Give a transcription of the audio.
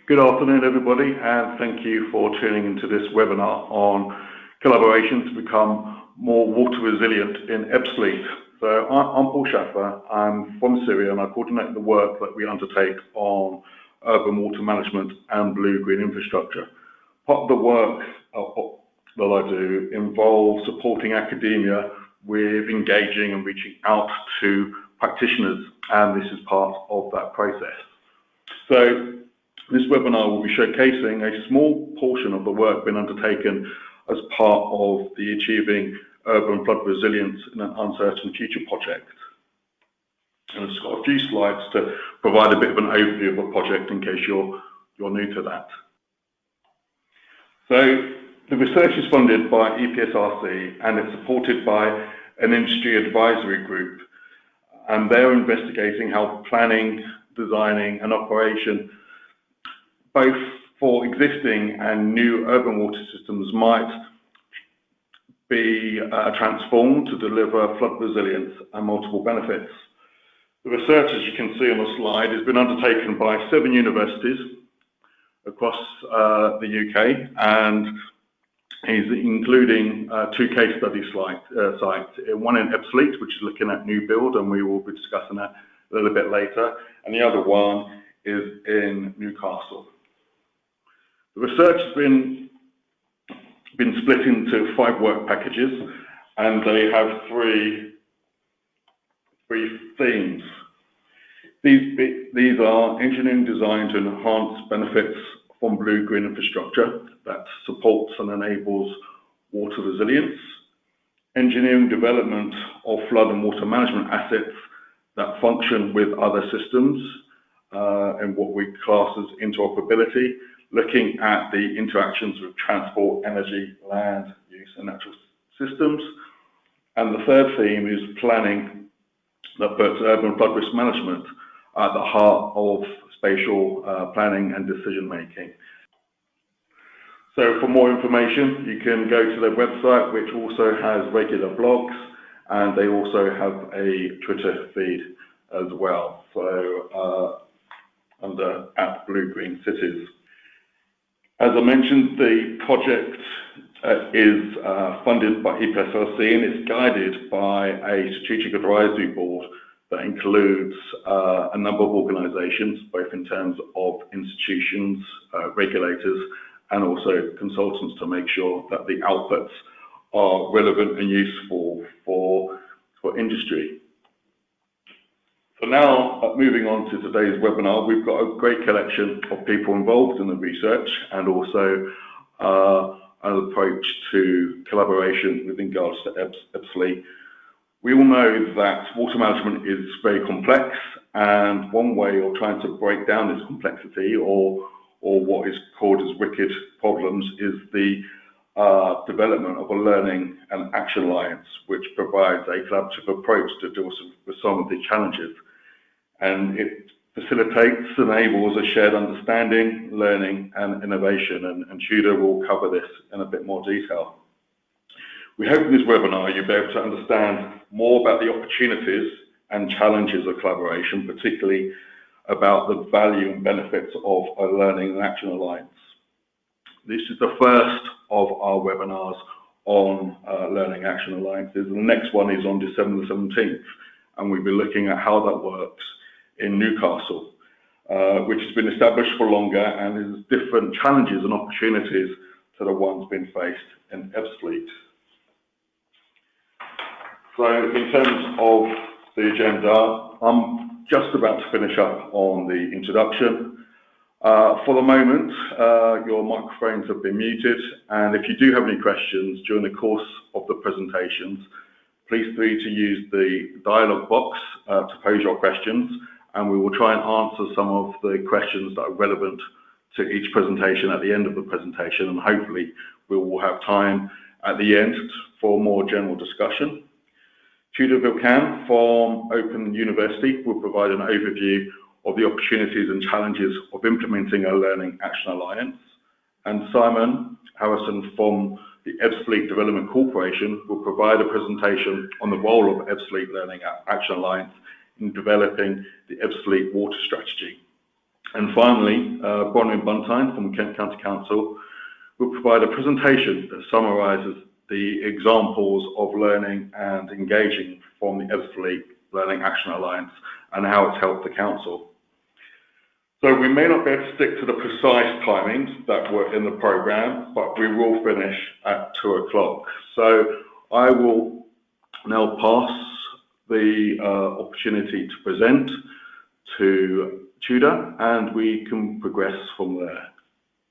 Good afternoon, everybody, and thank you for tuning into this webinar on collaboration to become more water resilient in Ebbsfleet. So I'm Paul Schaffer. I'm from Syria, and I coordinate the work that we undertake on urban water management and blue-green infrastructure. Part of the work that I do involves supporting academia with engaging and reaching out to practitioners, and this is part of that process. So this webinar will be showcasing a small portion of the work being undertaken as part of the Achieving Urban Flood Resilience in an Uncertain Future project. And it's got a few slides to provide a bit of an overview of the project in case you're new to that. So the research is funded by EPSRC and it's supported by an industry advisory group, and they're investigating how planning, designing and operation both for existing and new urban water systems might be transformed to deliver flood resilience and multiple benefits. The research, as you can see on the slide, has been undertaken by 7 universities across the UK, and is including 2 case study sites, one in Ebbsfleet, which is looking at new build, and we will be discussing that a little bit later, and the other one is in Newcastle. The research has been split into 5 work packages, and they have three themes. These are engineering design to enhance benefits from blue-green infrastructure that supports and enables water resilience, engineering development of flood and water management assets that function with other systems, and what we class as interoperability, looking at the interactions with transport, energy, land use and natural systems. And the third theme is planning that puts urban flood risk management at the heart of spatial planning and decision making. So for more information, you can go to their website, which also has regular blogs, and they also have a Twitter feed as well, so under @BlueGreenCities. As I mentioned, the project is funded by EPSRC, and it's guided by a strategic advisory board that includes a number of organisations, both in terms of institutions, regulators, and also consultants, to make sure that the outputs are relevant and useful for industry. So now, moving on to today's webinar, we've got a great collection of people involved in the research and also an approach to collaboration with regards to Ebbsfleet. We all know that water management is very complex, and one way of trying to break down this complexity, or what is called as wicked problems, is the development of a learning and action alliance, which provides a collaborative approach to deal with some of the challenges. And it facilitates, enables a shared understanding, learning and innovation, and Tudor will cover this in a bit more detail. We hope in this webinar you'll be able to understand more about the opportunities and challenges of collaboration, particularly about the value and benefits of a learning and action alliance. This is the first of our webinars on learning action alliances, and the next one is on December the 17th, and we'll be looking at how that works in Newcastle, which has been established for longer and has different challenges and opportunities to the ones being faced in Ebbsfleet. So in terms of the agenda, I'm just about to finish up on the introduction. For the moment, your microphones have been muted, and if you do have any questions during the course of the presentations, please feel free to use the dialog box to pose your questions, and we will try and answer some of the questions that are relevant to each presentation at the end of the presentation, and hopefully we will have time at the end for more general discussion. Tudor Vilcan from Open University will provide an overview of the opportunities and challenges of implementing a Learning Action Alliance, and Simon Harrison from the Ebbsfleet Development Corporation will provide a presentation on the role of Ebbsfleet Learning Action Alliance in developing the Ebbsfleet water strategy. And finally, Bronwyn Buntine from Kent County Council will provide a presentation that summarises the examples of learning and engaging from the Ebbsfleet Learning Action Alliance and how it's helped the council. So we may not be able to stick to the precise timings that were in the programme, but we will finish at 2 o'clock. So I will now pass the opportunity to present to Tudor, and we can progress from there.